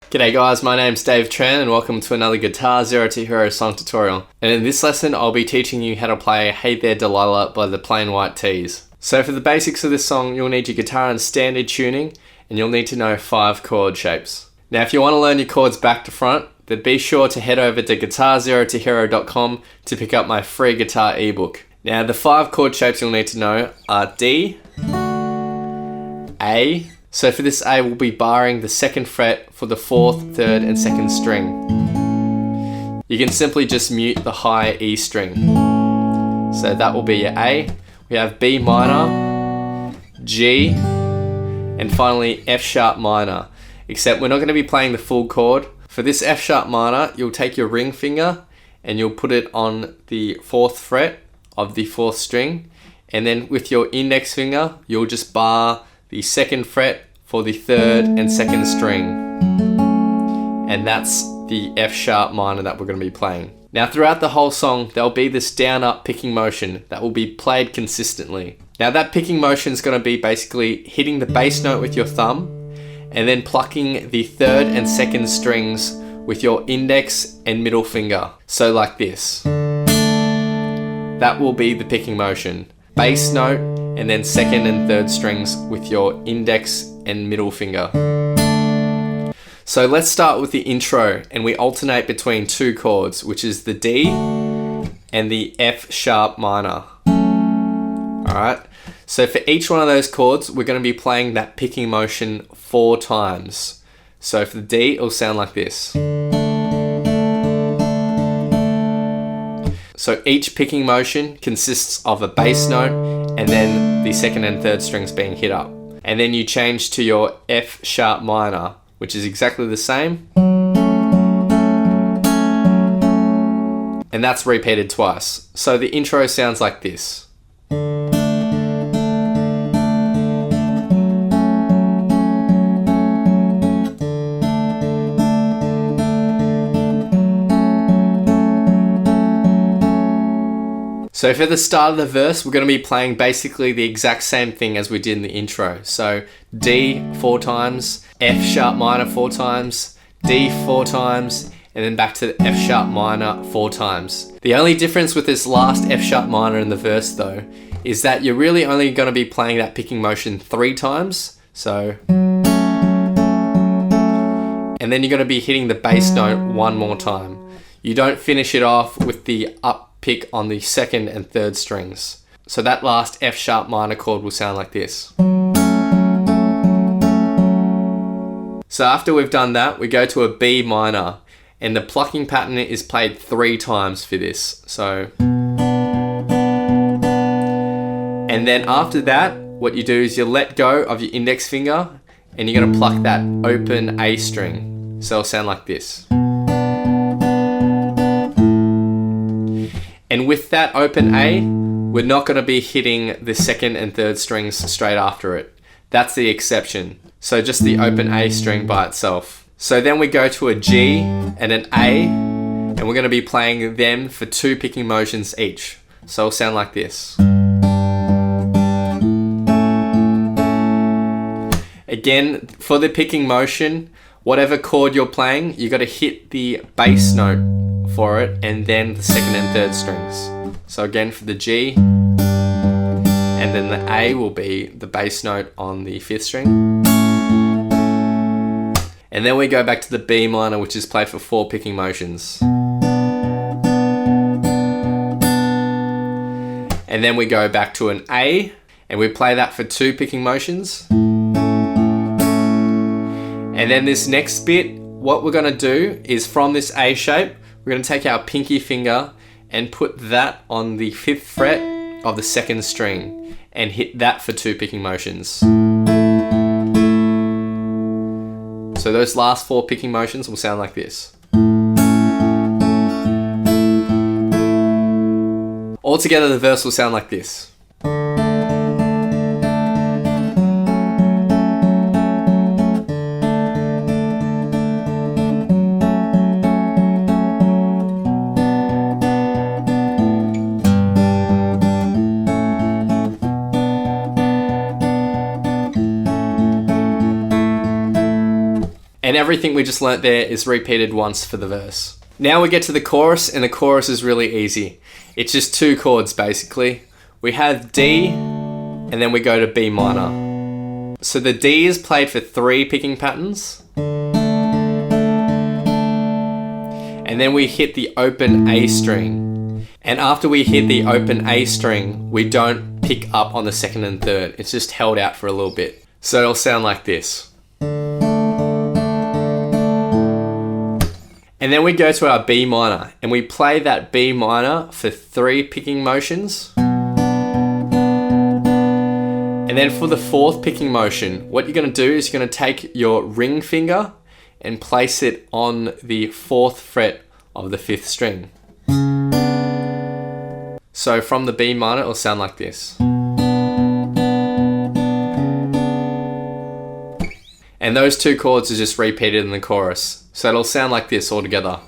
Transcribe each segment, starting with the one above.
G'day guys, my name's Dave Tran and welcome to another GuitarZero2Hero song tutorial. And in this lesson I'll be teaching you how to play Hey There Delilah by the Plain White T's. So for the basics of this song, you'll need your guitar in standard tuning and you'll need to know 5 chord shapes. Now if you want to learn your chords back to front, then be sure to head over to GuitarZero2Hero.com to pick up my free guitar ebook. Now the 5 chord shapes you'll need to know are D, A. So for this A, we'll be barring the 2nd fret for the 4th, 3rd and 2nd string. You can simply just mute the high E string. So that will be your A. We have B minor, G, and finally F sharp minor. Except we're not going to be playing the full chord. For this F sharp minor, you'll take your ring finger and you'll put it on the 4th fret of the 4th string. And then with your index finger, you'll just bar the 2nd fret for the 3rd and 2nd string. And that's the F sharp minor that we're going to be playing. Now throughout the whole song, there'll be this down up picking motion that will be played consistently. Now that picking motion is going to be basically hitting the bass note with your thumb and then plucking the 3rd and 2nd strings with your index and middle finger. So like this. That will be the picking motion. Bass note and then 2nd and 3rd strings with your index and middle finger. So let's start with the intro and we alternate between 2 chords, which is the D and the F sharp minor. Alright, so for each one of those chords, we're going to be playing that picking motion 4 times. So for the D, it'll sound like this. So each picking motion consists of a bass note and then the 2nd and 3rd strings being hit up. And then you change to your F sharp minor, which is exactly the same. And that's repeated twice. So the intro sounds like this. So for the start of the verse, we're going to be playing basically the exact same thing as we did in the intro. So D 4 times, F sharp minor 4 times, D 4 times, and then back to the F sharp minor 4 times. The only difference with this last F sharp minor in the verse though, is that you're really only going to be playing that picking motion 3 times. So, and then you're going to be hitting the bass note 1 more time. You don't finish it off with the up pick on the 2nd and 3rd strings. So that last F sharp minor chord will sound like this. So after we've done that, we go to a B minor and the plucking pattern is played 3 times for this. So, and then after that, what you do is you let go of your index finger and you're going to pluck that open A string. So it'll sound like this. And with that open A, we're not going to be hitting the 2nd and 3rd strings straight after it. That's the exception. So just the open A string by itself. So then we go to a G and an A, and we're going to be playing them for 2 picking motions each. So it'll sound like this. Again, for the picking motion, whatever chord you're playing, you got to hit the bass note for it and then the 2nd and 3rd strings. So again for the G, and then the A will be the bass note on the 5th string. And then we go back to the B minor, which is played for 4 picking motions. And then we go back to an A and we play that for 2 picking motions. And then this next bit, what we're going to do is from this A shape, we're going to take our pinky finger and put that on the 5th fret of the 2nd string and hit that for 2 picking motions. So those last 4 picking motions will sound like this. Altogether the verse will sound like this. And everything we just learnt there is repeated once for the verse. Now we get to the chorus, and the chorus is really easy. It's just 2 chords basically. We have D, and then we go to B minor. So the D is played for 3 picking patterns. And then we hit the open A string. And after we hit the open A string, we don't pick up on the 2nd and 3rd. It's just held out for a little bit. So it'll sound like this. And then we go to our B minor, and we play that B minor for 3 picking motions. And then for the 4th picking motion, what you're going to do is you're going to take your ring finger and place it on the 4th fret of the 5th string. So from the B minor, it'll sound like this. And those 2 chords are just repeated in the chorus. So it'll sound like this all together.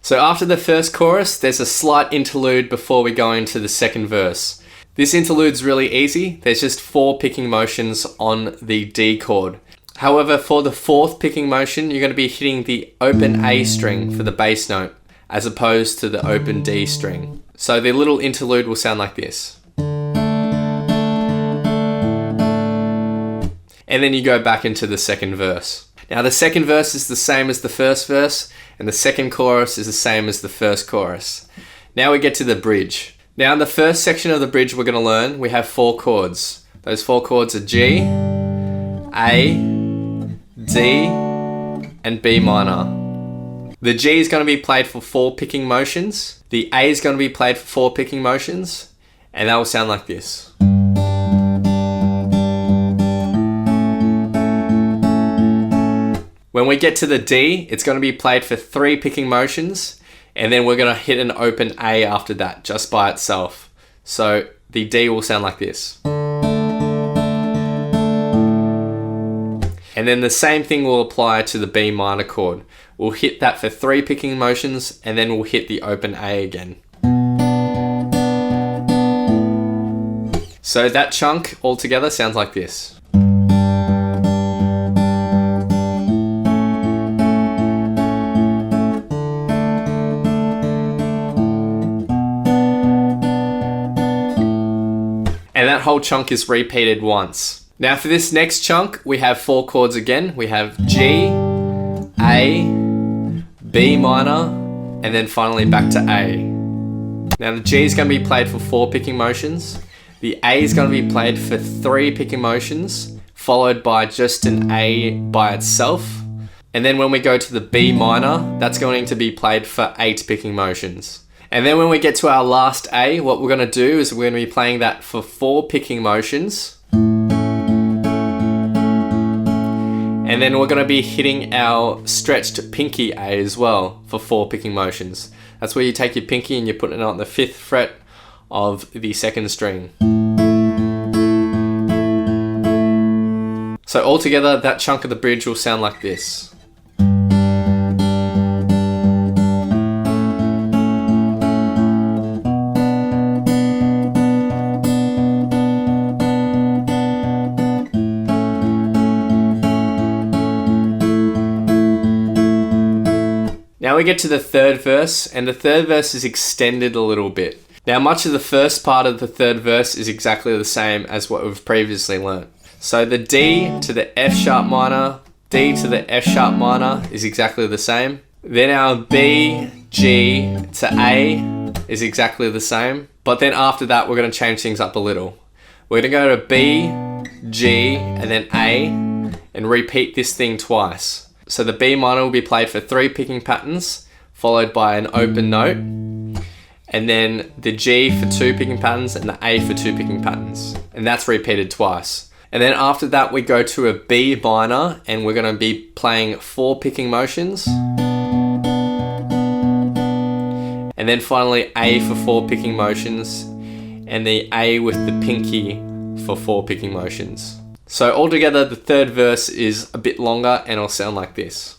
So after the first chorus, there's a slight interlude before we go into the 2nd verse. This interlude's really easy. There's just 4 picking motions on the D chord. However, for the 4th picking motion, you're going to be hitting the open A string for the bass note, as opposed to the open D string. So the little interlude will sound like this. And then you go back into the 2nd verse. Now the 2nd verse is the same as the 1st verse, and the 2nd chorus is the same as the 1st chorus. Now we get to the bridge. Now in the first section of the bridge we're going to learn, we have 4 chords. Those 4 chords are G, A, D, and B minor. The G is going to be played for 4 picking motions. The A is going to be played for 4 picking motions, and that will sound like this. When we get to the D, it's going to be played for 3 picking motions, and then we're going to hit an open A after that, just by itself. So the D will sound like this. And then the same thing will apply to the B minor chord. We'll hit that for 3 picking motions, and then we'll hit the open A again. So that chunk altogether sounds like this. And that whole chunk is repeated once. Now for this next chunk, we have 4 chords again. We have G, A, B minor, and then finally back to A. Now the G is going to be played for 4 picking motions. The A is going to be played for 3 picking motions, followed by just an A by itself. And then when we go to the B minor, that's going to be played for 8 picking motions. And then when we get to our last A, what we're going to do is we're going to be playing that for 4 picking motions. And then we're going to be hitting our stretched pinky A as well for 4 picking motions. That's where you take your pinky and you put it on the 5th fret of the 2nd string. So altogether, that chunk of the bridge will sound like this. Now we get to the 3rd verse, and the 3rd verse is extended a little bit. Now much of the first part of the 3rd verse is exactly the same as what we've previously learnt. So the D to the F sharp minor, D to the F sharp minor is exactly the same. Then our B, G to A is exactly the same. But then after that we're going to change things up a little. We're going to go to B, G, and then A, and repeat this thing twice. So the B minor will be played for 3 picking patterns, followed by an open note, and then the G for 2 picking patterns and the A for 2 picking patterns. And that's repeated twice. And then after that we go to a B minor, and we're going to be playing 4 picking motions. and then finally A for 4 picking motions, and the A with the pinky for 4 picking motions. So altogether the third verse is a bit longer and it'll sound like this.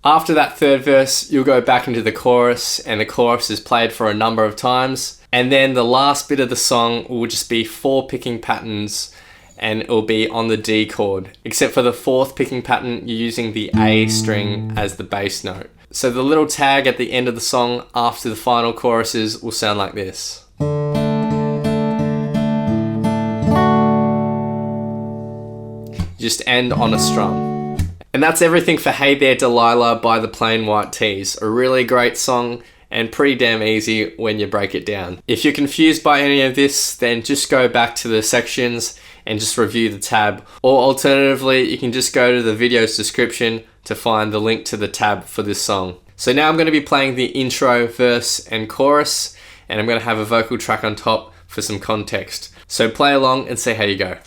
After that third verse, you'll go back into the chorus, and the chorus is played for a number of times. And then the last bit of the song will just be 4 picking patterns, and it will be on the D chord. Except for the 4th picking pattern, you're using the A string as the bass note. So the little tag at the end of the song after the final choruses will sound like this. Just end on a strum. And that's everything for Hey There Delilah by the Plain White T's. A really great song and pretty damn easy when you break it down. If you're confused by any of this, then just go back to the sections and just review the tab. Or alternatively, you can just go to the video's description to find the link to the tab for this song. So now I'm going to be playing the intro, verse and chorus, and I'm going to have a vocal track on top for some context. So play along and see how you go.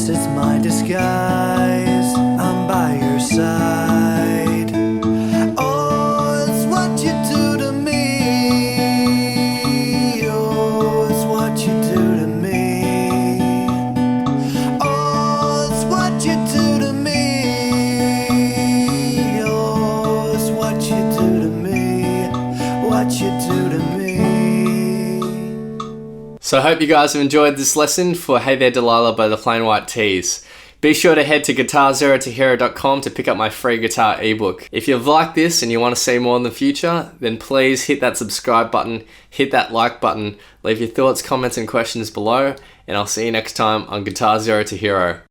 It's my disguise, I'm by your side. Oh, it's what you do to me. Oh, it's what you do to me. Oh, it's what you do to me. Oh, it's what you do to me. What you do to me. So I hope you guys have enjoyed this lesson for Hey There Delilah by the Plain White T's. Be sure to head to GuitarZero2Hero.com to pick up my free guitar ebook. If you've liked this and you want to see more in the future, then please hit that subscribe button, hit that like button, leave your thoughts, comments and questions below, and I'll see you next time on Guitar Zero to Hero.